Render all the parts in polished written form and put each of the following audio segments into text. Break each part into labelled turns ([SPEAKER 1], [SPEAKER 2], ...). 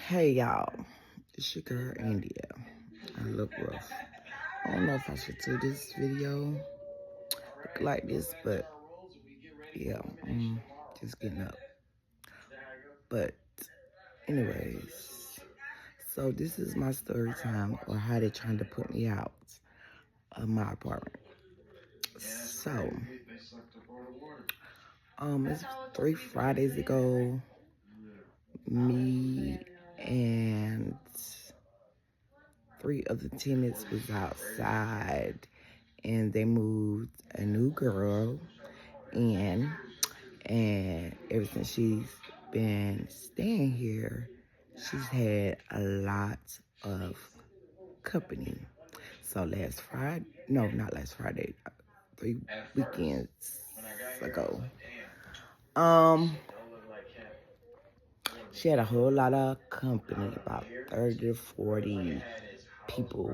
[SPEAKER 1] Hey y'all, it's your girl India. I look rough. I don't know if I should do this video look like this, but yeah, just getting up. But anyways, so this is my story time, or how they trying to put me out of my apartment. So, it's 3 Fridays ago. Me and 3 other tenants was outside, and they moved a new girl in, and ever since she's been staying here, she's had a lot of company. So last Friday, no, not last Friday, 3 weekends ago, she had a whole lot of company, about 30 to 40 people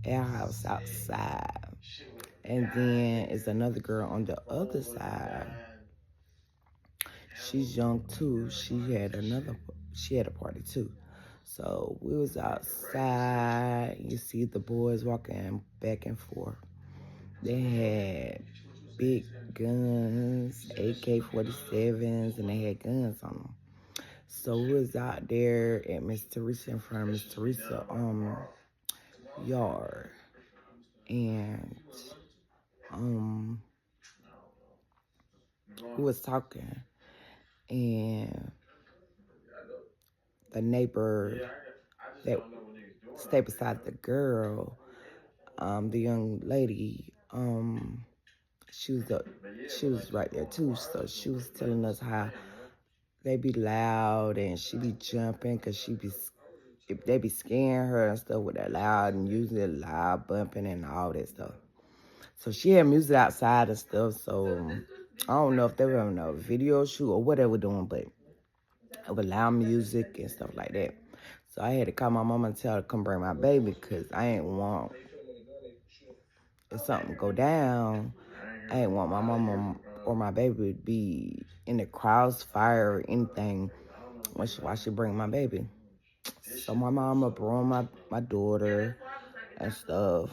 [SPEAKER 1] at our house outside. And then it's another girl on the other side. She's young too. She had a party too. So we was outside. You see the boys walking back and forth. They had big guns, AK-47s, and they had guns on them. So we was out there at Miss Teresa, in front of Miss Teresa yard, and we was talking, and the neighbor that stayed beside the girl, the young lady, she was right there too. So she was telling us how they be loud and she be jumping because they be scaring her and stuff with that loud, and usually loud bumping and all that stuff. So she had music outside and stuff. So I don't know if they were having a video shoot or what they were doing, but it was loud music and stuff like that. So I had to call my mama and tell her to come bring my baby, because I ain't want, if something go down, I ain't want my mama or my baby to be in the crossfire or anything while she bring my baby. So my mama brought my daughter and stuff.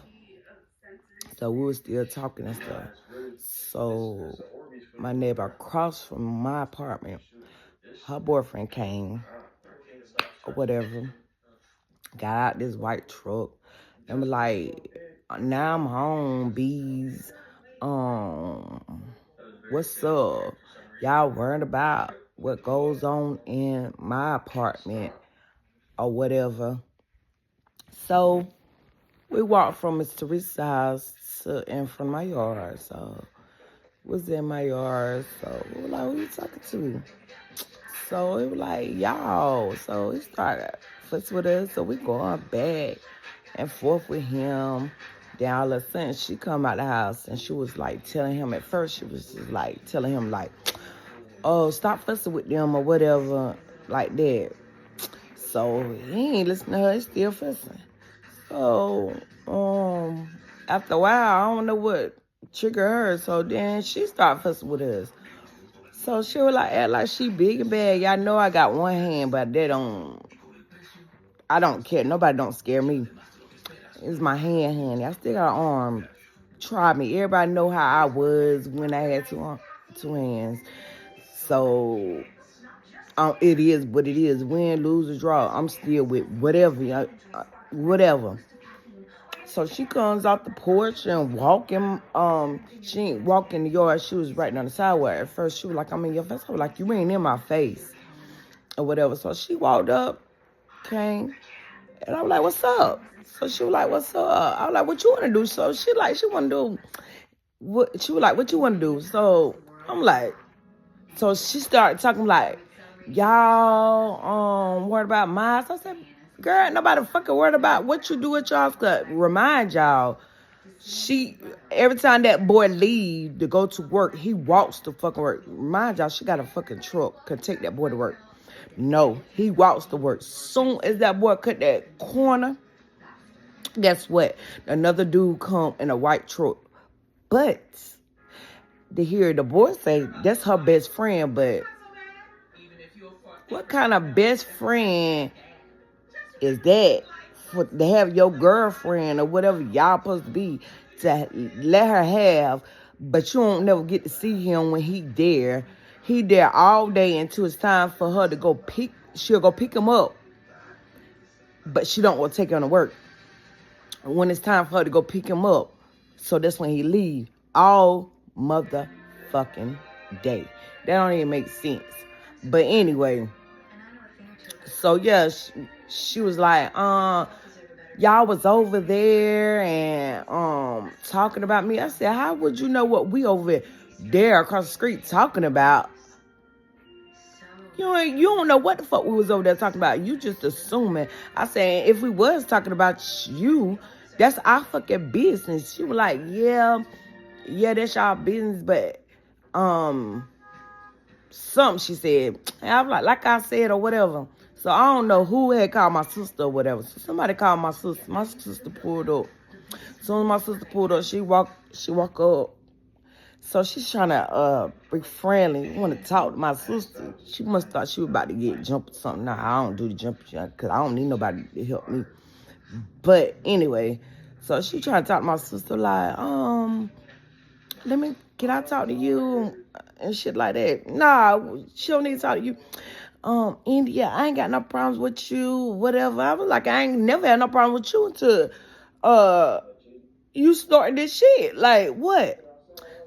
[SPEAKER 1] So we were still talking and stuff. So my neighbor across from my apartment, her boyfriend came or whatever, got out this white truck and was like, now I'm home, bees. What's up? Y'all worried about what goes on in my apartment or whatever. So we walked from Miss Teresa's house to in front of my yard. So was in my yard. So we were like, who you talking to? So it was like, y'all. So he started fussing with us. So we going back and forth with him. Then all of a sudden, she come out the house and she was like telling him, at first she was just like telling him like, oh, stop fussing with them or whatever, like that. So he ain't listening to her, he's still fussing. So, after a while, I don't know what triggered her. So then she started fussing with us. So she was like, act like she big and bad. Y'all know I got one hand, but I don't care. Nobody don't scare me. It's my hand, honey. I still got an arm. Try me. Everybody know how I was when I had two hands. So it is what it is. Win, lose, or draw. I'm still with whatever. Whatever. So she comes off the porch and walking. She ain't walking in the yard. She was right on the sidewalk. At first, she was like, I'm in your face. I was like, you ain't in my face. Or whatever. So she walked up, came, and I was like, what's up? So she was like, what's up? I was like, what you want to do? So she want to do, she was like, what you want to do? So I'm like, so she started talking like, y'all worried about mine? So I said, girl, ain't nobody fucking worried about what you do at y'all's club. Remind y'all, every time that boy leave to go to work, he walks to fucking work. Remind y'all, she got a fucking truck, could take that boy to work. No, he walks to work. Soon as that boy cut that corner, guess what? Another dude come in a white truck. But to hear the boy say that's her best friend, but what kind of best friend is that to have your girlfriend or whatever y'all supposed to be to let her have, but you don't never get to see him when he there. He there all day until it's time for her to go pick. She'll go pick him up, but she don't want to take him to work. When it's time for her to go pick him up, so that's when he leave all motherfucking day. That don't even make sense. But anyway, so yeah, she was like, y'all was over there and talking about me. I said, how would you know what we over there across the street talking about? You don't know what the fuck we was over there talking about. You just assuming. I said, if we was talking about you, that's our fucking business. She was like, yeah, that's y'all business, but something she said. And I was like I said or whatever. So I don't know who had called my sister or whatever. So somebody called my sister. My sister pulled up. As soon as my sister pulled up, she walked up. So she's trying to be friendly, want to talk to my sister. She must thought she was about to get jumped or something. Nah, I don't do the jumping because I don't need nobody to help me. But anyway, so she trying to talk to my sister like, can I talk to you and shit like that? Nah, she don't need to talk to you. India, I ain't got no problems with you, whatever. I was like, I ain't never had no problem with you until you started this shit. Like, what?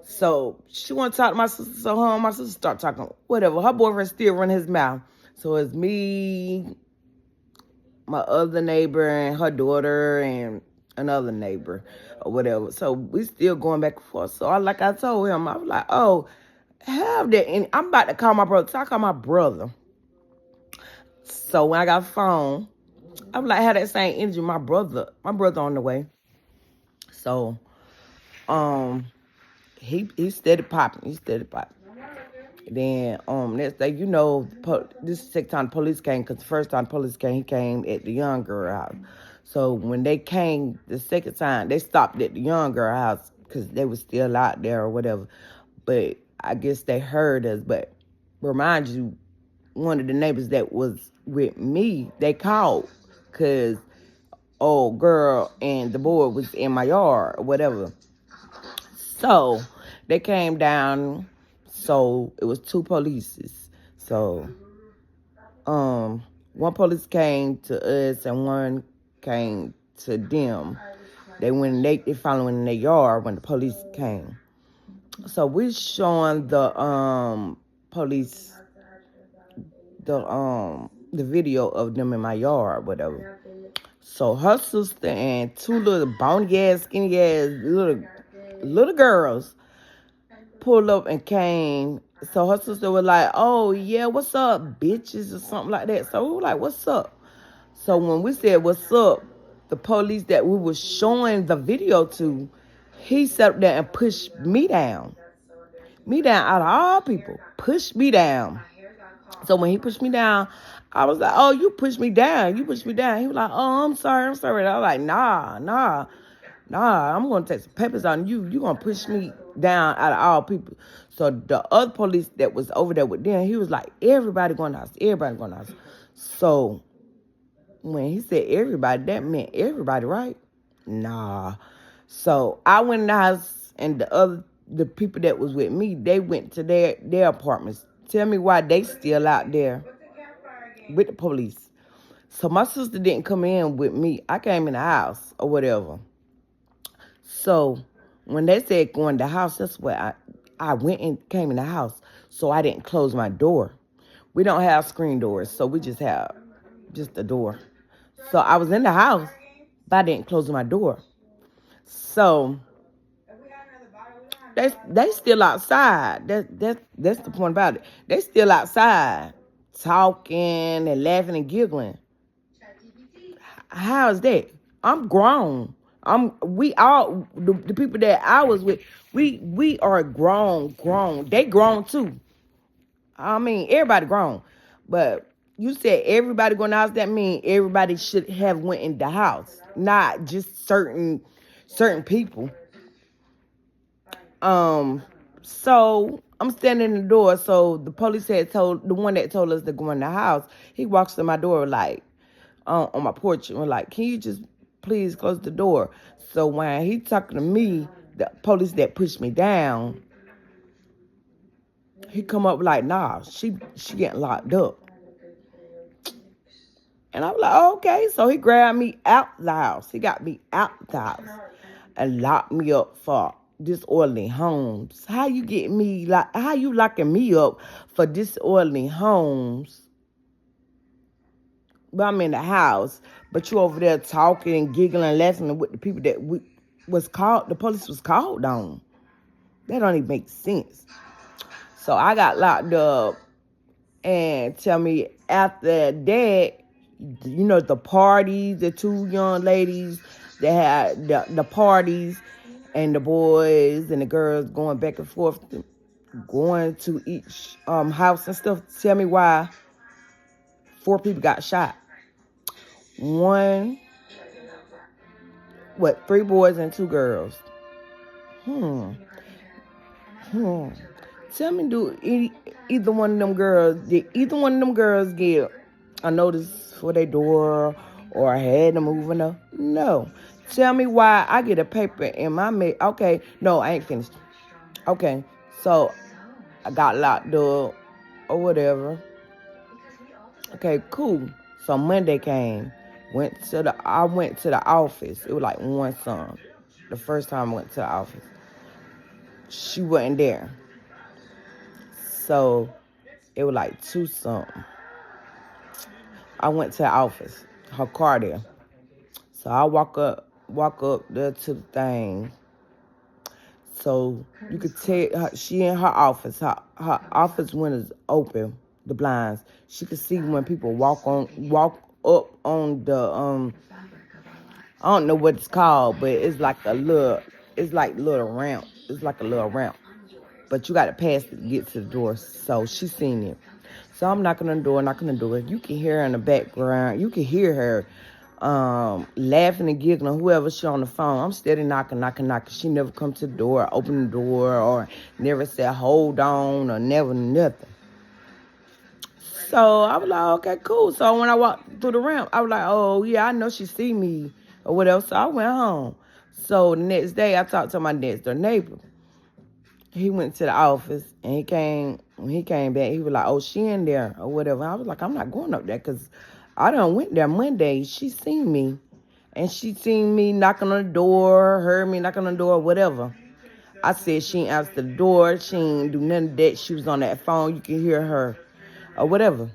[SPEAKER 1] So she want to talk to my sister. So my sister start talking. Whatever. Her boyfriend still running his mouth. So it's me, my other neighbor, and her daughter, and another neighbor, or whatever. So we still going back and forth. So like I told him, I was like, oh, have that. And I'm about to call my brother. So I call my brother. So when I got a phone, I was like, have that same energy. My brother on the way. So, he steady popping. Then next day, this is the second time the police came, because the first time the police came, he came at the young girl house. So when they came the second time, they stopped at the young girl house because they were still out there or whatever. But I guess they heard us. But remind you, one of the neighbors that was with me, they called because old girl and the boy was in my yard or whatever. So they came down. So it was two polices. So one police came to us and one came to them. They finally went in their yard when the police came. So we showing the police the video of them in my yard, whatever. So her sister and two little bony ass, skinny ass little girls pulled up and came. So her sister was like, oh yeah, what's up, bitches, or something like that. So we were like, what's up? So when we said what's up, the police that we were showing the video to, he sat up there and pushed me down. Me down out of all people. Pushed me down. So when he pushed me down, I was like, oh, you pushed me down. He was like, oh, I'm sorry. I was like, nah, I'm going to take some peppers on you. You going to push me down out of all people. So the other police that was over there with them, he was like, everybody going to the house. So when he said everybody, that meant everybody, right? Nah. So I went in the house, and the people that was with me, they went to their apartments. Tell me why they still out there with the police. So my sister didn't come in with me. I came in the house or whatever. So when they said go in the house, that's where I went and came in the house. So I didn't close my door. We don't have screen doors, so we just have just the door. So I was in the house, but I didn't close my door. So they still outside. That's the point about it. They still outside talking and laughing and giggling. How is that? I'm grown. We all the people that I was with, we are grown. They grown too. I mean, everybody grown. But you said everybody going to the house, that means everybody should have went in the house, not just certain people. So I'm standing in the door. So the police had told the one that told us to go in the house. He walks to my door like, on my porch and was like, can you just please close the door? So when he talking to me, the police that pushed me down, he come up like, nah, she getting locked up. And I was like, oh, okay. So he grabbed me out the house. He got me out the house and locked me up for disorderly homes. How you get me, how you locking me up for disorderly homes? But I'm in the house, but you over there talking and giggling and laughing with the people that the police was called on. That don't even make sense. So I got locked up, and tell me after that, the parties, the two young ladies that had the parties, and the boys and the girls going back and forth, going to each house and stuff. Tell me why 4 people got shot. 3 boys and 2 girls. Tell me, did either one of them girls get a notice for their door or had them moving up? No. Tell me why I get a paper in my mail. Okay, no, I ain't finished. Okay, so I got locked up or whatever. Okay, cool. So Monday came. I went to the office. It was like one son. The first time I went to the office. She wasn't there. So it was like 2 something. I went to the office. Her car there. So I walk up there to the thing. So you could tell she in her office. Her office windows open, the blinds. She could see when people walk up on the I don't know what it's called, but it's like a little ramp. It's like a little ramp. But you got to pass it to get to the door. So she seen it. So I'm knocking on the door. You can hear her in the background. You can hear her laughing and giggling, whoever she on the phone. I'm steady knocking. She never come to the door, open the door, or never said hold on, or never nothing. So I was like, okay, cool. So when I walked through the ramp, I was like, oh, yeah, I know she see me or whatever. So I went home. So the next day, I talked to my next door neighbor. He went to the office, and when he came back, he was like, oh, she in there or whatever. I was like, I'm not going up there because I done went there Monday. She seen me, and she seen me knocking on the door, heard me knocking on the door, whatever. I said she ain't answer the door. She ain't do none of that. She was on that phone. You can hear her or whatever.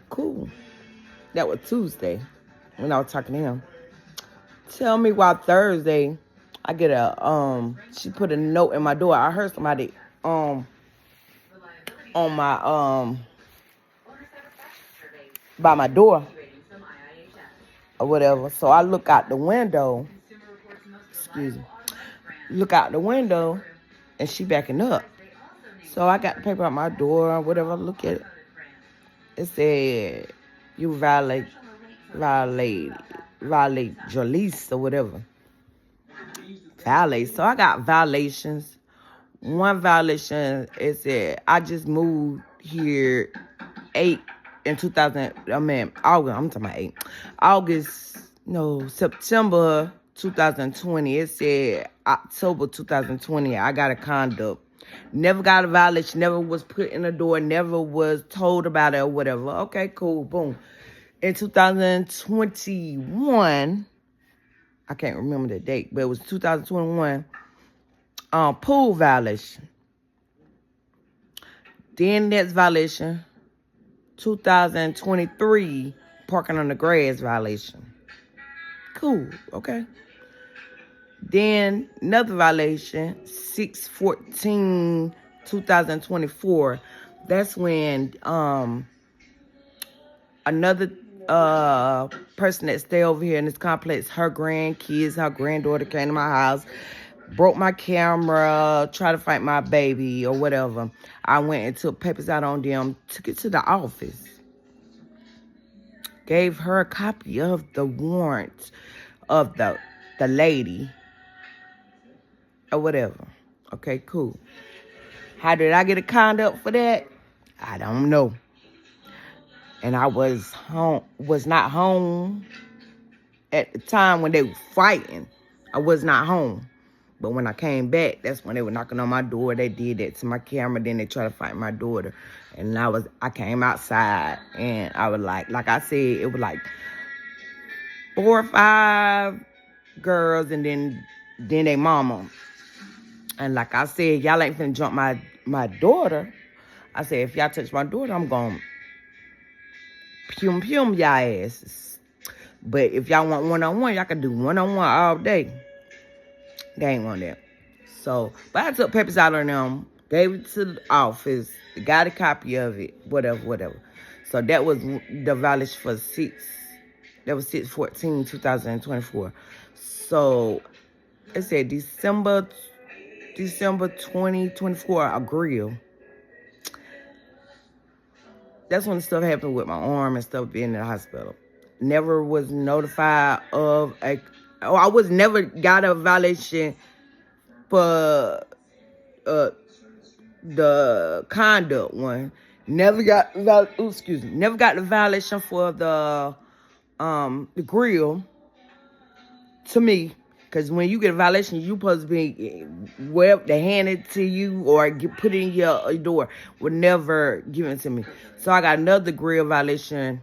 [SPEAKER 1] Cool. That was Tuesday when I was talking to him. Tell me why Thursday I get she put a note in my door. I heard somebody on my by my door or whatever. So I look out the window. Excuse me. Look out the window, and she backing up. So I got the paper out my door or whatever. I look at it. It said you violate your lease or whatever. Violate. So I got violations. One violation is that I just moved here 8 in 2000. August. I'm talking about 8. September 2020. It said October 2020. I got a conduct. Never got a violation. Never was put in the door. Never was told about it or whatever. Okay, cool. Boom. In 2021, I can't remember the date, but it was 2021. Pool violation. Then next violation, 2023, parking on the grass violation. Cool, okay. Then another violation, 6/14/2024. That's when another person that stay over here in this complex, her grandkids, her granddaughter came to my house, broke my camera, tried to fight my baby or whatever. I went and took papers out on them, took it to the office. Gave her a copy of the warrant of the lady or whatever. Okay, cool. How did I get a conduct for that? I don't know. and I was not home at the time when they were fighting. I was not home. But when I came back, that's when they were knocking on my door. They did that to my camera. Then they tried to fight my daughter. And I came outside, and I was like I said, it was like 4 or 5 girls, and then they mama. And like I said, y'all ain't finna jump my daughter. I said, if y'all touch my daughter, I'm gonna pum y'all asses. But if y'all want one-on-one, y'all can do one-on-one all day. They ain't want that. So, but I took papers out on them, gave it to the office, got a copy of it, whatever. So that was the violation for 6/14/2024. So it said December 2024, a grill. That's when stuff happened with my arm and stuff being in the hospital. Never was notified of I was never got a violation for the conduct one. Never got the violation for the grill to me. Because when you get a violation, you supposed to be, well, they hand it to you or put it in your door. Would never give it to me. So I got another grill violation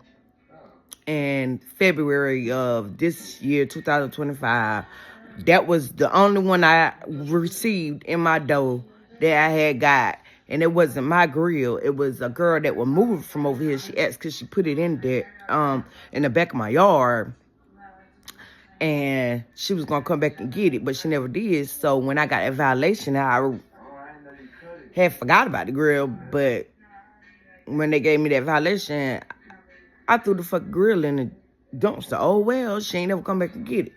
[SPEAKER 1] in February of this year, 2025. That was the only one I received in my door that I had got. And it wasn't my grill. It was a girl that was moving from over here. She asked because she put it in there, in the back of my yard. And she was going to come back and get it, but she never did. So when I got a violation, I had forgot about the grill. But when they gave me that violation, I threw the fucking grill in the dumpster. Oh, well, she ain't never come back and get it.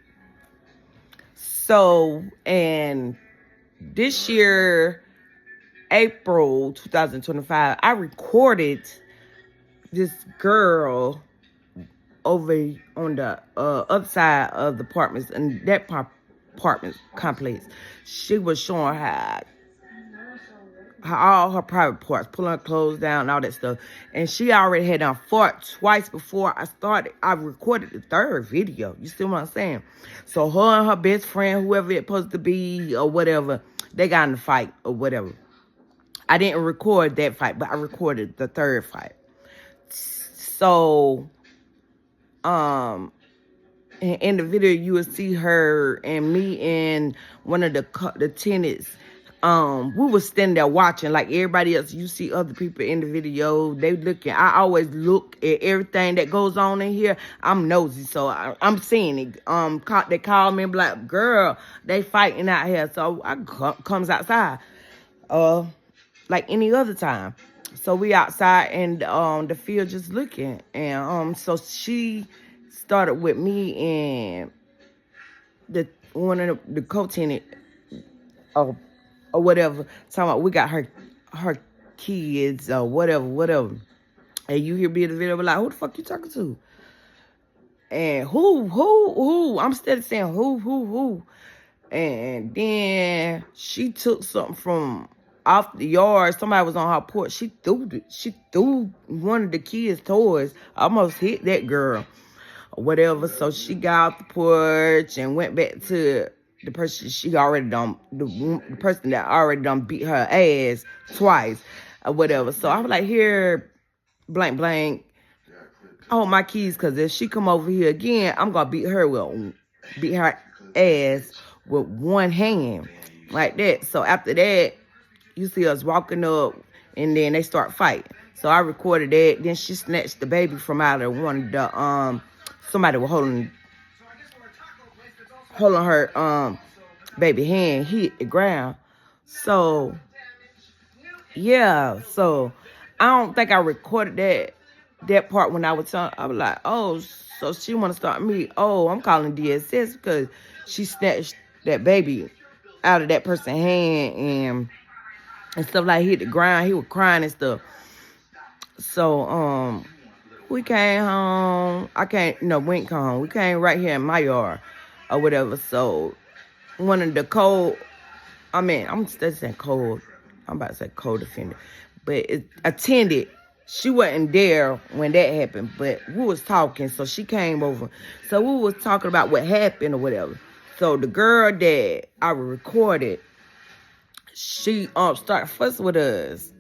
[SPEAKER 1] So, and this year, April 2025, I recorded this girl over on the other side of the apartments, and that apartment complex. She was showing how all her private parts, pulling her clothes down, all that stuff. And she already had done fought twice before I started. I recorded the 3rd video. You see what I'm saying? So her and her best friend, whoever it's supposed to be or whatever, they got in a fight or whatever. I didn't record that fight, but I recorded the 3rd fight. So, in the video, you will see her and me and one of the tenants. We was standing there watching like everybody else. You see other people in the video, they looking. I always look at everything that goes on in here. I'm nosy, so I'm seeing it. They call me and be like, girl, they fighting out here. So I comes outside, like any other time. So we outside and the field just looking. And so she started with me and one of the co-tenant or whatever, talking about we got her kids or whatever. And you hear me in the video, like, who the fuck you talking to? And who? I'm steady saying who. And then she took something from off the yard. Somebody was on her porch. She threw one of the kids' toys. Almost hit that girl or whatever. So she got off the porch and went back to the person she already done, the person that already done beat her ass twice or whatever. So I was like, here, blank, I hold my keys, because if she come over here again, I'm going to beat her ass with one hand like that. So after that, you see us walking up, and then they start fighting. So I recorded that. Then she snatched the baby from out of one of the, somebody was holding her baby hand, hit the ground. So yeah, so I don't think I recorded that part when I was telling. I was like, oh, so she want to start me. Oh, I'm calling DSS because she snatched that baby out of that person's hand and stuff, like hit the ground. He was crying and stuff. So we came home. We ain't come home. We came right here in my yard or whatever. So one of the I'm still saying cold. I'm about to say co-defendant. But it attended. she wasn't there when that happened, but we was talking, so she came over. So we was talking about what happened or whatever. So the girl that I recorded, she started fussing with us.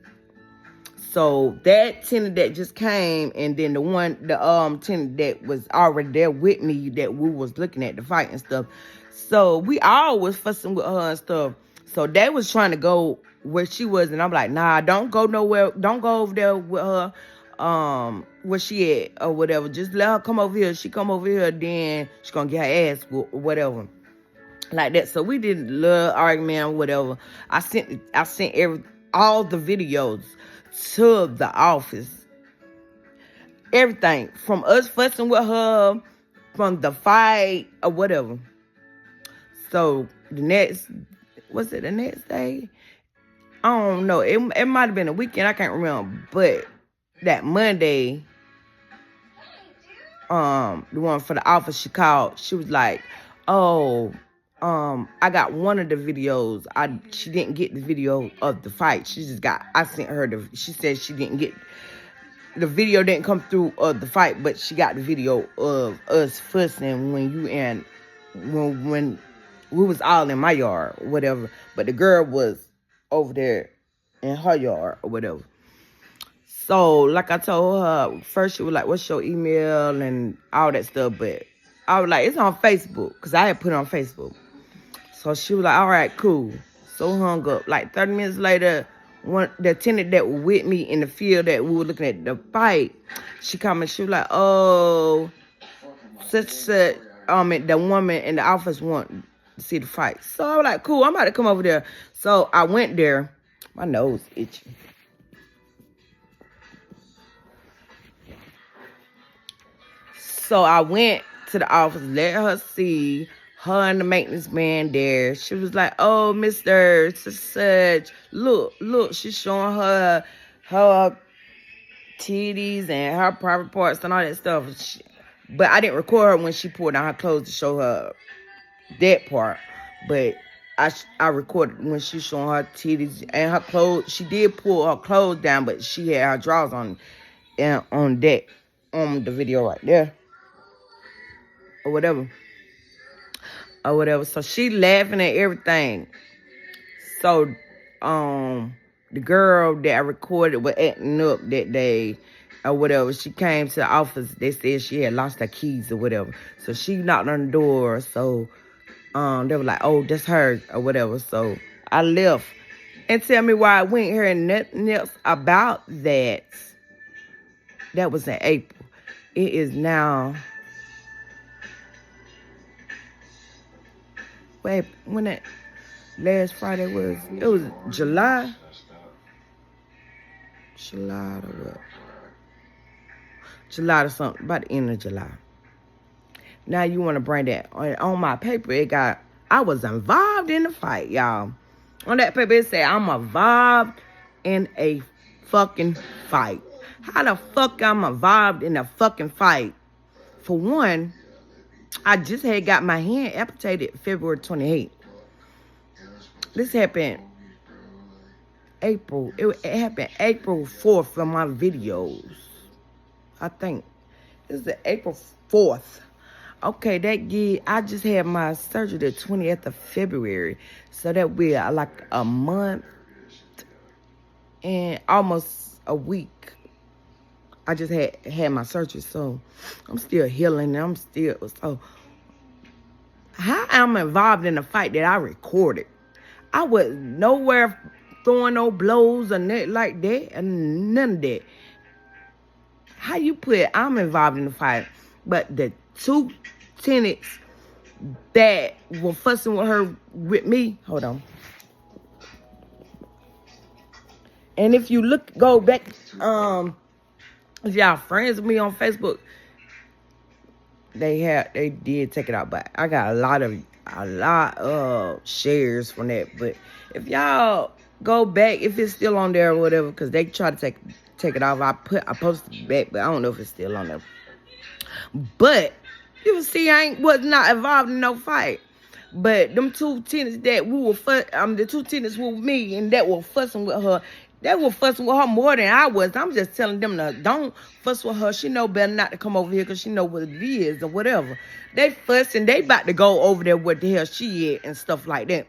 [SPEAKER 1] So that tenant that just came, and then the tenant that was already there with me, that we was looking at the fight and stuff. So we all was fussing with her and stuff. So they was trying to go where she was, and I'm like, nah, don't go nowhere. Don't go over there with her, where she at or whatever. Just let her come over here. She come over here, then she gonna get her ass whooped or whatever. Like that. So we did a little argument or whatever. I sent all the videos to the office. Everything. From us fussing with her, from the fight or whatever. So the next day? I don't know. It might have been a weekend. I can't remember. But that Monday, the one for the office, she called. She was like, oh, I got one of the videos. She didn't get the video of the fight. I sent her she said she didn't get, the video didn't come through of the fight, but she got the video of us fussing when we was all in my yard, whatever. But the girl was over there in her yard or whatever. So, like I told her, first she was like, what's your email and all that stuff. But I was like, it's on Facebook, because I had put it on Facebook. So she was like, all right, cool. So hung up. Like 30 minutes later, the tenant that was with me in the field that we were looking at the fight, she come and she was like, oh, the woman in the office want to see the fight. So I was like, cool, I'm about to come over there. So I went there. My nose itching. So I went to the office, let her see her and the maintenance man there. She was like, oh, Mr. Such, look, she's showing her titties and her private parts and all that stuff. But I didn't record her when she pulled down her clothes to show her that part. But I recorded when she showing her titties and her clothes. She did pull her clothes down, but she had her drawers on, and on the video right there. Or whatever. So she laughing at everything. So the girl that I recorded was acting up that day or whatever. She came to the office. They said she had lost her keys or whatever. So she knocked on the door. So they were like, oh, that's her or whatever. So I left. And tell me why I went here and nothing else about that. That was in April. It is now... Wait, when that last Friday was, it was July or what? July or something, about the end of July. Now you want to bring that on my paper? I was involved in the fight, y'all. On that paper it said I'm involved in a fucking fight. How the fuck I'm involved in a fucking fight? For one, I just had got my hand amputated February 28th. This happened April. It happened April 4th for my videos. I think. This is April 4th. Okay, I just had my surgery the 20th of February. So that will be like a month and almost a week. I just had my surgery, so I'm still healing. So how I'm involved in a fight that I recorded. I was nowhere throwing no blows or nothing like that, and none of that. How you put I'm involved in the fight, but the two tenants that were fussing with me, hold on. And if you go back, if y'all friends with me on Facebook, they did take it out, but I got a lot of shares from that. But if y'all go back, if it's still on there or whatever, because they try to take it off, I posted it back, but I don't know if it's still on there. But you will see I was not involved in no fight. But them two tenants that the two tenants were with me and that were fussing with her, They were fussing with her more than I was. I'm just telling them to don't fuss with her. She know better not to come over here because she know what it is or whatever. They fussing. They about to go over there where the hell she at and stuff like that.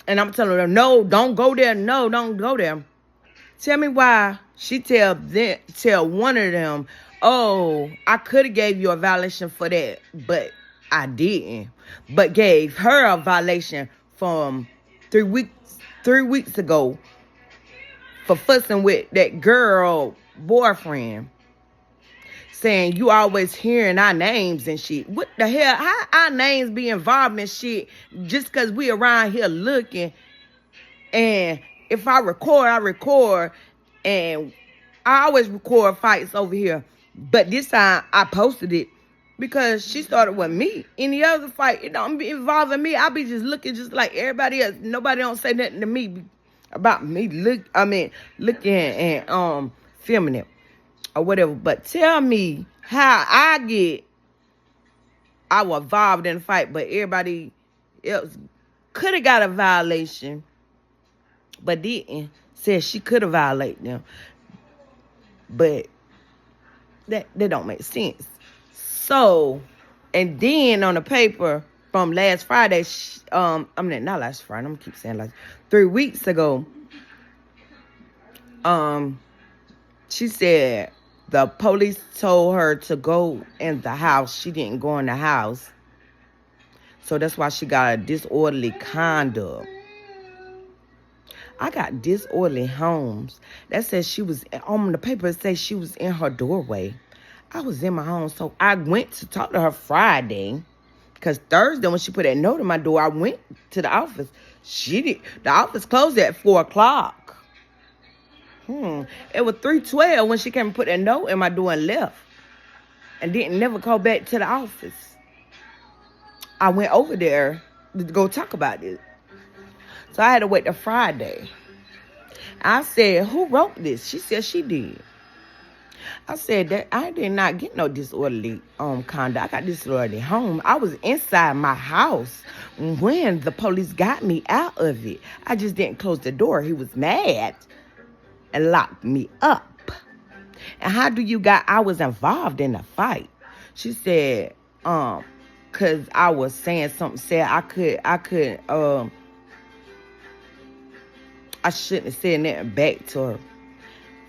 [SPEAKER 1] And I'm telling them, no, don't go there. No, don't go there. Tell me why she tell one of them, oh, I could have gave you a violation for that, but I didn't. But gave her a violation from 3 weeks ago for fussing with that girl boyfriend. Saying you always hearing our names and shit. What the hell? How our names be involved in shit just because we around here looking? And if I record. And I always record fights over here. But this time I posted it because she started with me. Any other fight, it don't be involving me. I be just looking just like everybody else. Nobody don't say nothing to me about me looking and filming it or whatever. But tell me how I was involved in the fight, but everybody else could have got a violation, but didn't. Said she could have violated them. But that don't make sense. So, and then on the paper from last Friday, not last Friday, I'm gonna keep saying 3 weeks ago, she said the police told her to go in the house. She didn't go in the house. So that's why she got a disorderly conduct. I got disorderly homes. That says she was, on the paper it says she was in her doorway. I was in my home, so I went to talk to her Friday. Because Thursday, when she put that note in my door, I went to the office. The office closed at 4 o'clock. It was 3:12 when she came and put that note in my door and left. And didn't never call back to the office. I went over there to go talk about it. So I had to wait till Friday. I said, who wrote this? She said she did. I said that I did not get no disorderly conduct. I got disorderly home. I was inside my house when the police got me out of it. I just didn't close the door. He was mad and locked me up. And how do you I was involved in the fight? She said, cause I was saying something, said I shouldn't have said nothing back to her.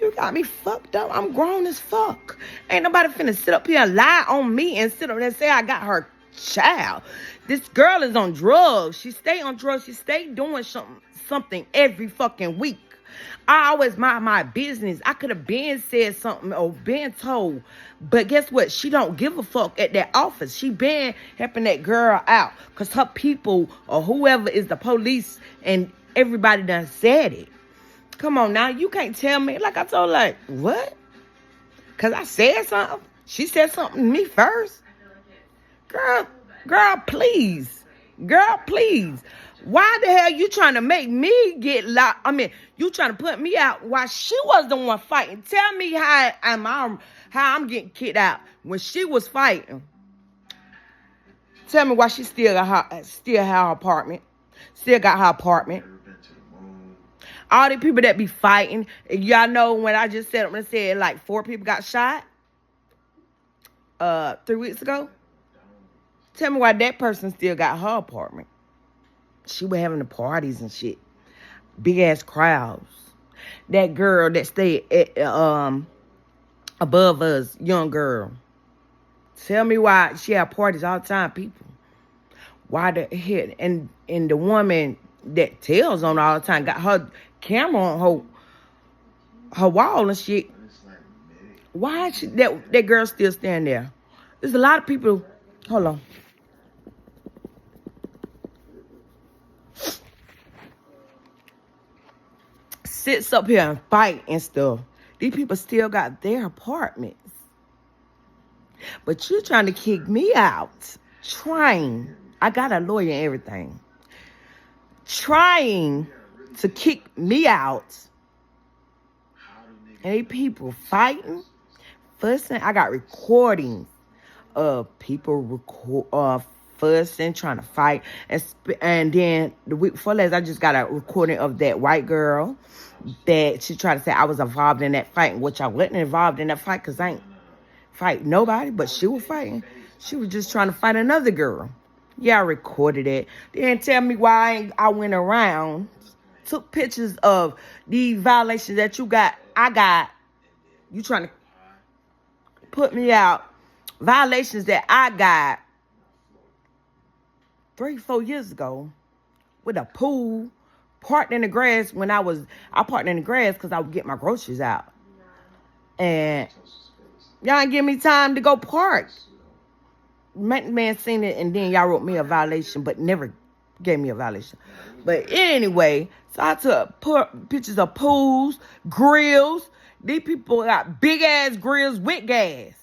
[SPEAKER 1] You got me fucked up. I'm grown as fuck. Ain't nobody finna sit up here and lie on me and sit up there and say I got her child. This girl is on drugs. She stay on drugs. She stay doing something every fucking week. I always mind my business. I could have been said something or been told. But guess what? She don't give a fuck at that office. She been helping that girl out. Because her people or whoever is the police and everybody done said it. Come on now. You can't tell me. Like I told her, what? Because I said something. She said something to me first. Girl, please. Girl, please. Why the hell you trying to make me get locked? You trying to put me out while she was the one fighting. Tell me how I'm getting kicked out when she was fighting. Tell me why she still got her apartment. Still got her apartment. All the people that be fighting. Y'all know when I just said, 4 people got shot 3 weeks ago. Tell me why that person still got her apartment. She was having the parties and shit. Big ass crowds. That girl that stayed above us, young girl. Tell me why she had parties all the time, people. Why the hell? And the woman that tells on all the time got her camera on her wall and shit. Why is that girl still standing there? There's a lot of people. Hold on. Sits up here and fight and stuff. These people still got their apartments. But you trying to kick me out. I got a lawyer and everything. Trying to kick me out. And these people fighting, fussing. I got recordings of people fussing, trying to fight. And then the week before last, I just got a recording of that white girl that she tried to say I was involved in that fight, which I wasn't involved in that fight because I ain't fight nobody, but she was fighting. She was just trying to fight another girl. Yeah, I recorded it. They didn't tell me why I went around, took pictures of these violations that you got. I got. You trying to put me out. Violations that I got 3-4 years ago with a pool parked in the grass when I parked in the grass because I would get my groceries out. And y'all ain't give me time to go park. Man seen it, and then y'all wrote me a violation, but never gave me a violation. But anyway, so I took pictures of pools, grills. These people got big ass grills with gas.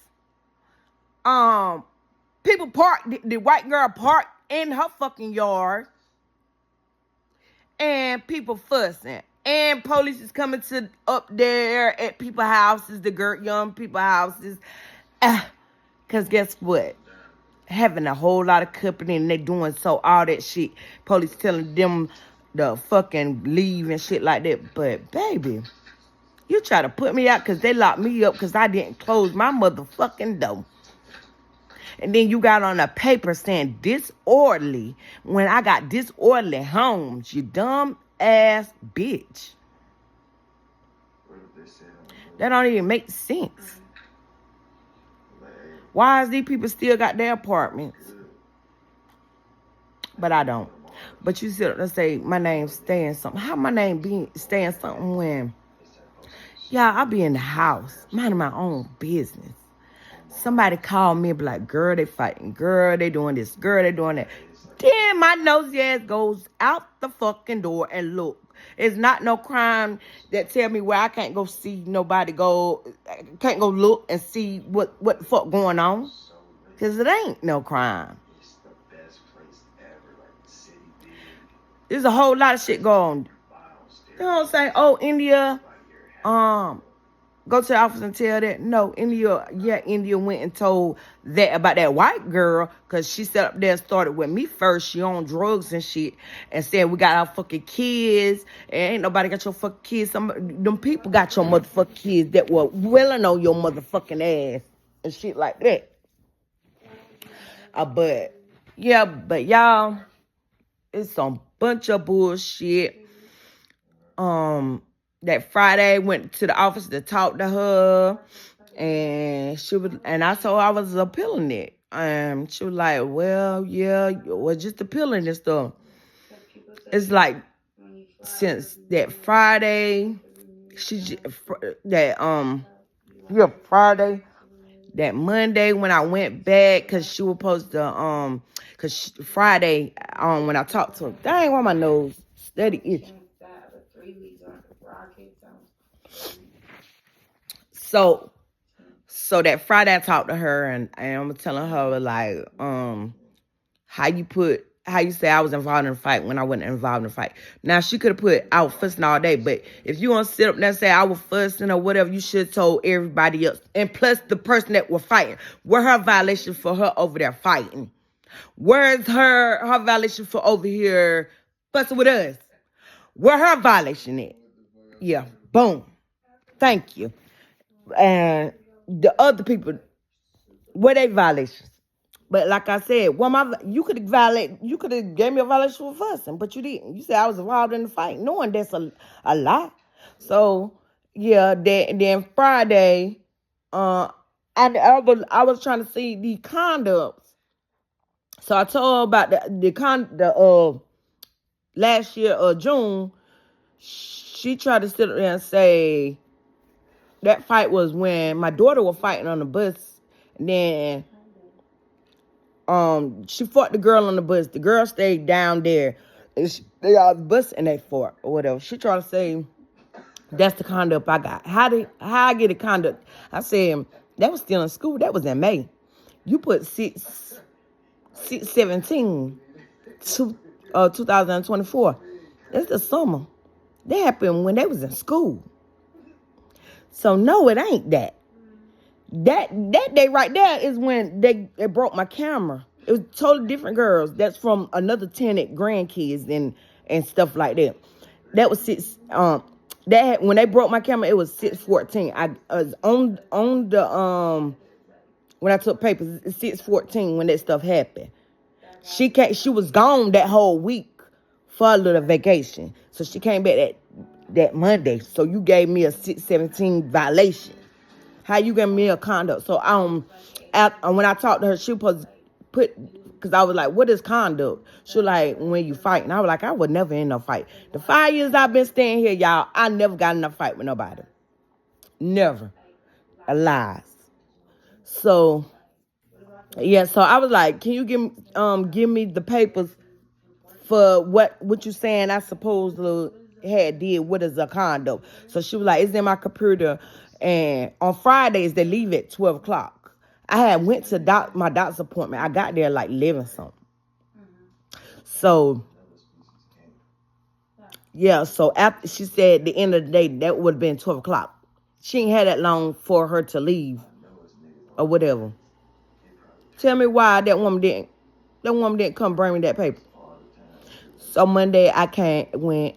[SPEAKER 1] People parked, the white girl parked in her fucking yard, and people fussing. And police is coming to up there at people's houses, the young people's houses. Because guess what? Having a whole lot of company and they doing so all that shit. Police telling them to fucking leave and shit like that. But baby, you try to put me out because they locked me up because I didn't close my motherfucking door. And then you got on a paper saying disorderly when I got disorderly homes, you dumb ass bitch. That don't even make sense. Why is these people still got their apartments? But I don't. But you sit up and say my name staying something. How my name be staying something when? Yeah, I be in the house, minding my own business. Somebody call me and be like, girl, they fighting. Girl, they doing this. Girl, they doing that. Then my nosy ass goes out the fucking door and look. It's not no crime that tell me where I can't go see nobody can't go look and see what the fuck going on. Because it ain't no crime. There's a whole lot of shit going on. You know what I'm saying? Oh, India, go to the office and tell that. No, India went and told that about that white girl because she sat up there and started with me first. She on drugs and shit and said we got our fucking kids and ain't nobody got your fucking kids. Them people got your motherfucking kids that were willing on your motherfucking ass and shit like that. But y'all, it's some bunch of bullshit. That Friday went to the office to talk to her, and I told her I was appealing it. She was like, well, yeah, well, just appealing this stuff. It's like since that Friday, Friday, that Monday when I went back, cause she was supposed to Friday when I talked to her, dang, why my nose steady itching. So that Friday I talked to her and I'm telling her like, how you say I was involved in a fight when I wasn't involved in a fight. Now she could have put I was fussing all day, but if you want to sit up there and say I was fussing or whatever, you should have told everybody else. And plus the person that was fighting, where her violation for her over there fighting? Where's her violation for over here fussing with us? Where her violation at? Yeah, boom. Thank you. And the other people, were they violations? But like I said, you could have gave me a violation for fussing, but you didn't. You said I was involved in the fight, knowing that's a lie. So yeah, then Friday, I was trying to see the condoms. So I told her about the last year June. She tried to sit there and say that fight was when my daughter was fighting on the bus. And then she fought the girl on the bus. The girl stayed down there. They got the bus and they fought or whatever. She tried to say that's the conduct I got. How I get a conduct? I said that was still in school. That was in May. You put 6/17 2024. That's the summer. That happened when they was in school. So no, it ain't that. That day right there is when they broke my camera. It was totally different girls. That's from another tenant, grandkids and stuff like that. That was six. When they broke my camera, it was 6:14. I was on the when I took papers. It's 6:14 when that stuff happened. She was gone that whole week for a little vacation. So she came back that Monday. So you gave me a 6:17 violation. How you gave me a conduct? So when I talked to her, she was because I was like, what is conduct? She was like, when you fight. And I was like, I would never in no fight. The 5 years I've been staying here, y'all, I never got in a fight with nobody. Never. Lies. So yeah, so I was like, can you give me the papers for what you saying I supposedly had did? What is a condo? So she was like, it's in my computer, and on Fridays they leave at 12 o'clock. I had went to my doctor's appointment. I got there like 11 something. So yeah, so after she said at the end of the day that would have been 12 o'clock. She ain't had that long for her to leave or whatever. Tell me why that woman didn't come bring me that paper. So Monday I went,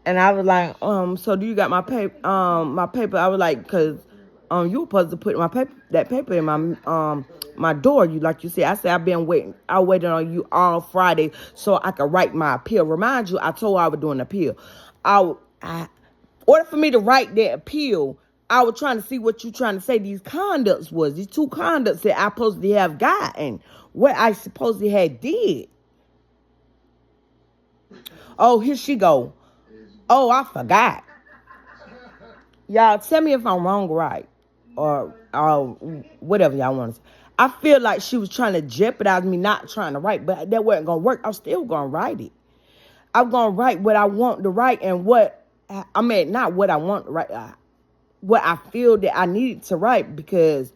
[SPEAKER 1] and I was like, so do you got my paper? My paper. I was like, cause you were supposed to put that paper in my door. Like you said, I said I've been waiting. I waited on you all Friday so I could write my appeal. Remind you, I told her I was doing an appeal. In order for me to write that appeal, I was trying to see what you trying to say these conducts was. These two conducts that I supposedly have gotten, what I supposedly had did. Oh, here she go. Oh, I forgot. Y'all tell me if I'm wrong or right. Or whatever y'all want to say. I feel like she was trying to jeopardize me not trying to write, but that wasn't going to work. I'm still going to write it. I'm going to write what I want to write and not what I want to write. What I feel that I needed to write because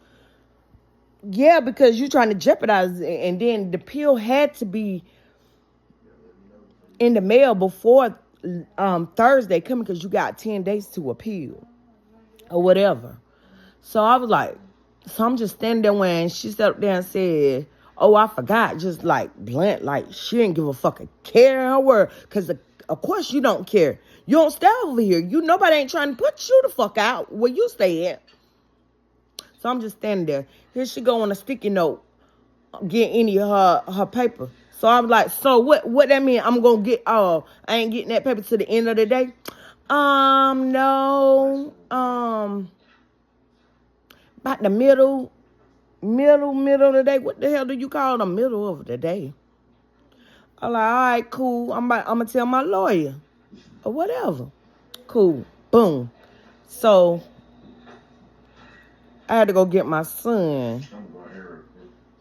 [SPEAKER 1] you're trying to jeopardize it. And then the pill had to be in the mail before Thursday coming because you got 10 days to appeal or whatever. So I was like, so I'm just standing there when she sat up there and said, oh, I forgot, just like blunt, like she didn't give a fucking care in her word. Because of course you don't care. You don't stay over here. Nobody ain't trying to put you the fuck out where you stay at. So I'm just standing there. Here she go on a sticky note, get any of her paper. So I was like, so what that mean? I'm gonna get I ain't getting that paper to the end of the day. No. About the middle of the day. What the hell do you call the middle of the day? I'm like, all right, cool. I'm gonna tell my lawyer or whatever. Cool. Boom. So I had to go get my son.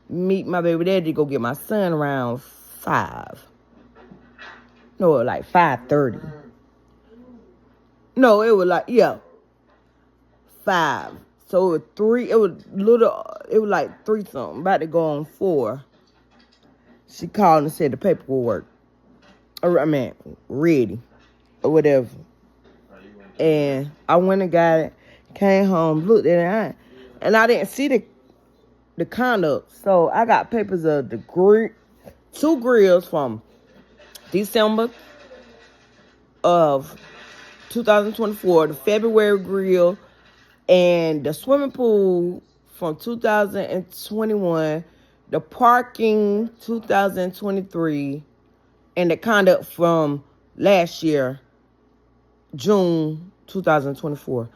[SPEAKER 1] Meet my baby daddy to go get my son around 5. No, like 5:30. No, it was like 5. So it was 3. It was like 3 something. About to go on 4. She called and said the paperwork. Ready or whatever. And I went and got it. Came home, looked at it, and I didn't see the conduct. So I got papers of the 2 grills from December of 2024, the February grill, and the swimming pool from 2021, the parking 2023, and the conduct from last year, June 2024.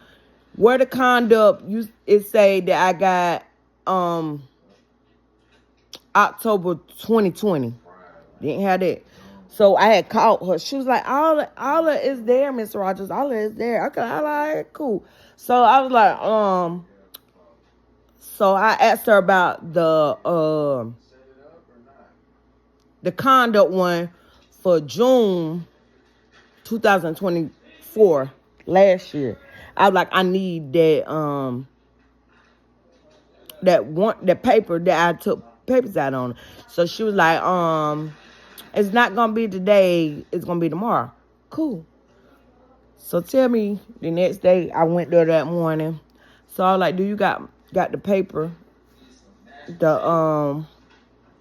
[SPEAKER 1] Where the conduct, it say that I got October 2020. Didn't have that. So I had called her. She was like, all is there, Miss Rogers. All is there. Okay, I like cool. So I was like, so I asked her about the conduct one for June 2024 last year. I was like, I need that paper that I took papers out on. So she was like, it's not gonna be today, it's gonna be tomorrow. Cool. So tell me the next day I went there that morning. So I was like, do you got the paper? The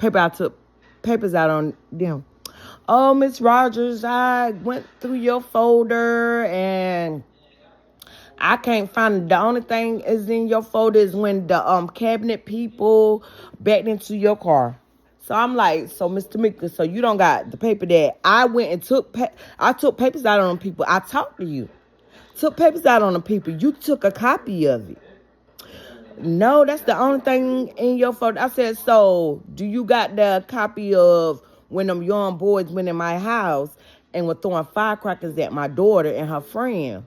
[SPEAKER 1] I took papers out on them. Oh, Miss Rogers, I went through your folder and I can't find it. The only thing is in your folder is when the cabinet people backed into your car. So I'm like, so Mr. Mika, so you don't got the paper that I went and took. I took papers out on people. I talked to you. Took papers out on the people. You took a copy of it. No, that's the only thing in your folder. I said, so do you got the copy of when them young boys went in my house and were throwing firecrackers at my daughter and her friend?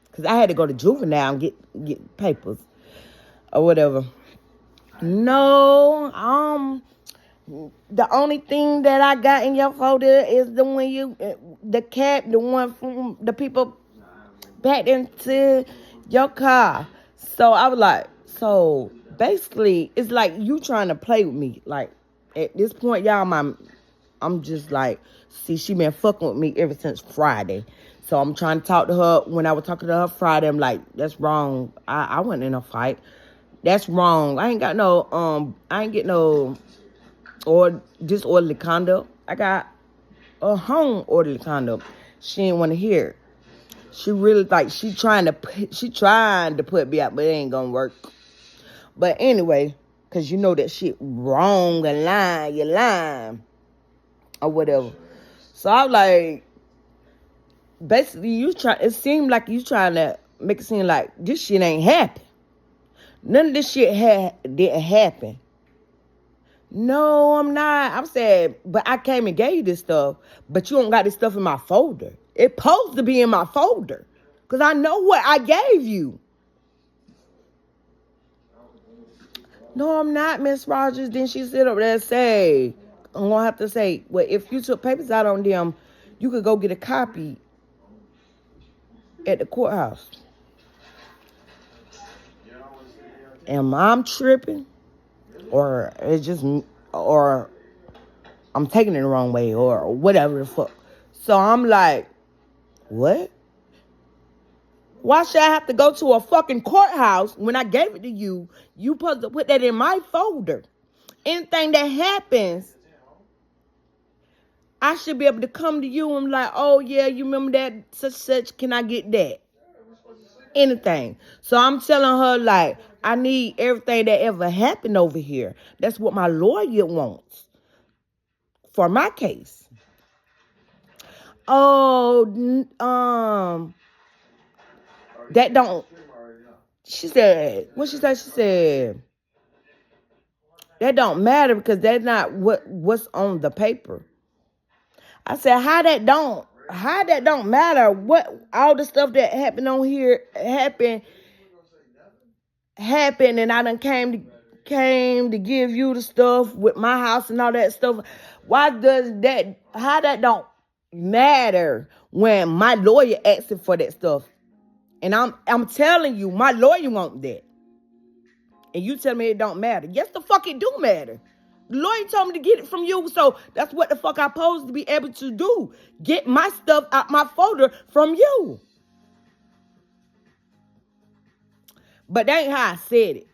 [SPEAKER 1] Because I had to go to juvenile and get papers or whatever. No, the only thing that I got in your folder is the one from the people back into your car. So I was like, so basically, it's like you trying to play with me. Like at this point, y'all, I'm just like, see, she been fucking with me ever since Friday. So I'm trying to talk to her. When I was talking to her Friday, I'm like, that's wrong. I wasn't in a fight. That's wrong. I ain't get no or disorderly conduct. I got a home orderly conduct. She didn't want to hear it. She really she trying to put me out, but it ain't gonna work. But anyway, cause you know that shit wrong and lying, you lying or whatever. So I was like, basically it seemed like you trying to make it seem like this shit ain't happen. None of this shit didn't happen. No, I'm not. I'm saying, but I came and gave you this stuff, but you don't got this stuff in my folder. It's supposed to be in my folder. Because I know what I gave you. No, I'm not, Miss Rogers. Then she sit up there and say, I'm going to have to say, well, if you took papers out on them, you could go get a copy at the courthouse. Am I tripping? Or it's just, or I'm taking it the wrong way, or whatever the fuck. So I'm like, what? Why should I have to go to a fucking courthouse when I gave it to you? You supposed to put that in my folder. Anything that happens, I should be able to come to you and like, oh yeah, you remember that such, can I get that? Anything. So I'm telling her like, I need everything that ever happened over here. That's what my lawyer wants for my case. Oh, that don't. She said, what she said? She said, that don't matter because that's not what's on the paper. I said, how that don't matter? What all the stuff that happened on here happened, and I done came to give you the stuff with my house and all that stuff. How that don't matter when my lawyer asking for that stuff? And I'm telling you, my lawyer want that. And you tell me it don't matter. Yes, the fuck it do matter. The lawyer told me to get it from you, so that's what the fuck I'm supposed to be able to do. Get my stuff out my folder from you. But that ain't how I said it.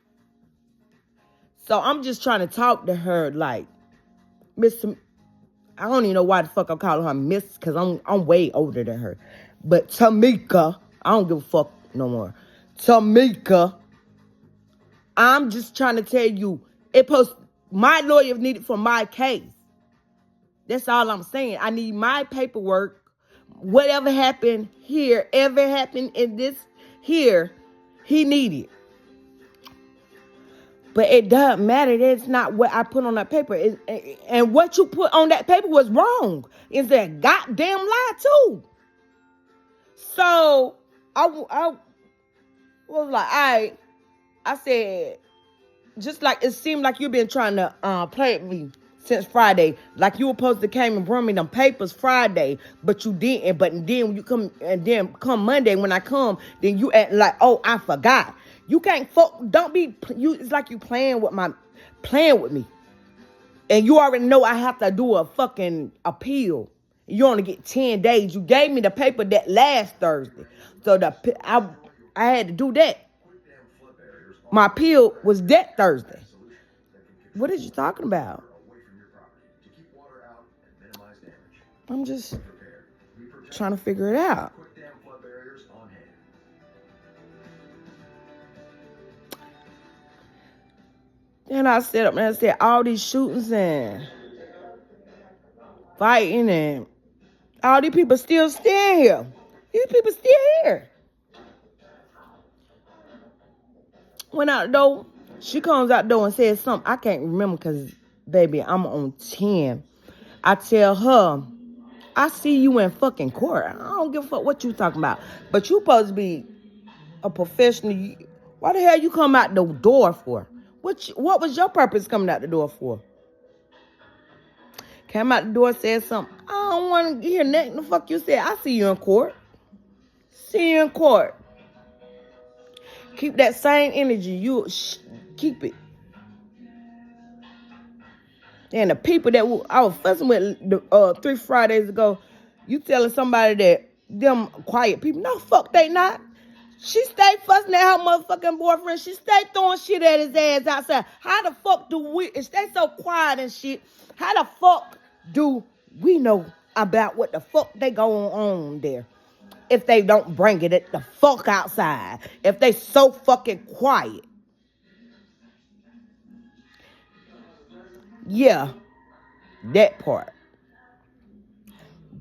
[SPEAKER 1] So I'm just trying to talk to her like, Mr. I don't even know why the fuck I'm calling her Miss, because I'm way older than her. But Tamika, I don't give a fuck no more. Tamika, I'm just trying to tell you, my lawyer needed for my case. That's all I'm saying. I need my paperwork. Whatever happened here, ever happened in this here, he needed. But it doesn't matter. That's not what I put on that paper. And what you put on that paper was wrong. It's that goddamn lie too. So I was like, all right. I said, just like it seemed like you've been trying to play with me since Friday. Like you were supposed to came and bring me them papers Friday, but you didn't. But then when you come, and then come Monday when I come, then you act like, oh, I forgot. You can't don't be you. It's like you playing with me, and you already know I have to do a fucking appeal. You only get 10 days. You gave me the paper that last Thursday, so I had to do that. My appeal was that Thursday. What are you talking about? I'm just trying to figure it out. Then I sat up there and said, all these shootings and fighting and all these people still here. These people still here. Went out the door. She comes out the door and says something. I can't remember because, baby, I'm on 10. I tell her, I see you in fucking court. I don't give a fuck what you talking about. But you supposed to be a professional. Why the hell you come out the door for? What was your purpose coming out the door for? Came out the door, said something. I don't want to hear nothing the fuck you said. I see you in court. See you in court. Keep that same energy. Keep it. And the people that I was fussing with 3 Fridays ago, you telling somebody that them quiet people. No, fuck they not. She stayed fussing at her motherfucking boyfriend. She stayed throwing shit at his ass outside. How the fuck do we, if they so quiet and shit, how the fuck do we know about what the fuck they going on there? If they don't bring it at the fuck outside. If they so fucking quiet. Yeah, that part.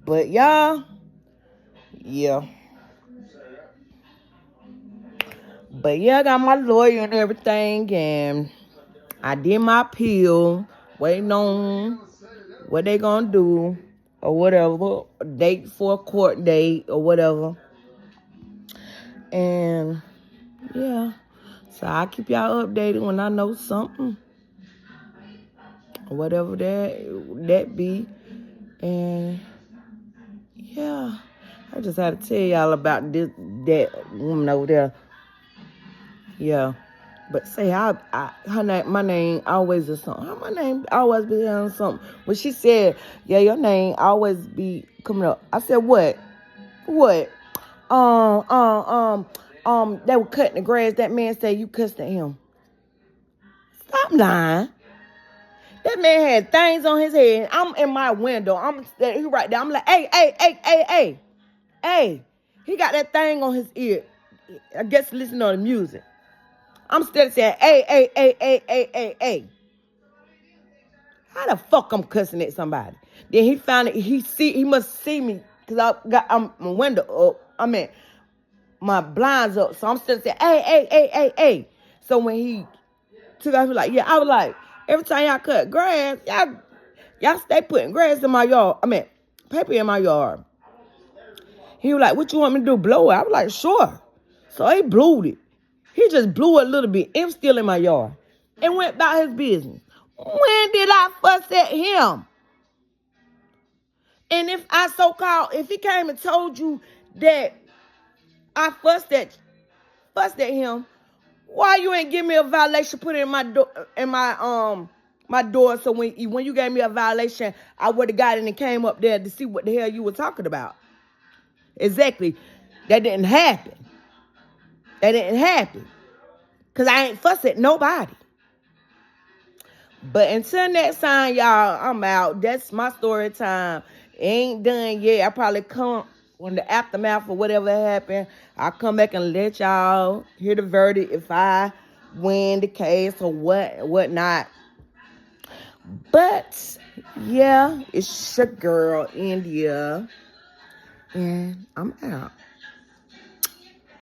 [SPEAKER 1] But y'all, yeah. But yeah, I got my lawyer and everything, and I did my appeal, waiting on what they gonna do or whatever, a date for a court date or whatever. And yeah, so I'll keep y'all updated when I know something, whatever that be. And yeah, I just had to tell y'all about that woman over there. Yeah. But say my name always is something. My name always be on something. When she said, yeah, your name always be coming up. I said, what? What? They were cutting the grass. That man said you cussed at him. Stop lying. That man had things on his head. I'm in my window. He right there. I'm like, hey. He got that thing on his ear. I guess listening to the music. I'm still saying, hey. How the fuck I'm cussing at somebody? Then he found it. He must see me because I'm my window up. I mean, my blinds up. So I'm still saying, hey. So when he took off, he was like, yeah. I was like, every time y'all cut grass, y'all stay putting grass in my yard. I mean, paper in my yard. He was like, what you want me to do? Blow it? I was like, sure. So he blew it. He just blew it a little bit. It was still in my yard. And went about his business. When did I fuss at him? And if he came and told you that I fussed at him, why you ain't give me a violation, put it in my door, so when you gave me a violation, I would have got in and came up there to see what the hell you were talking about. Exactly. That didn't happen. Because I ain't fussed at nobody. But until next time, y'all, I'm out. That's my story time. Ain't done yet. I probably come when the aftermath or whatever happened. I'll come back and let y'all hear the verdict if I win the case or whatnot. But yeah, it's your girl India, and I'm out.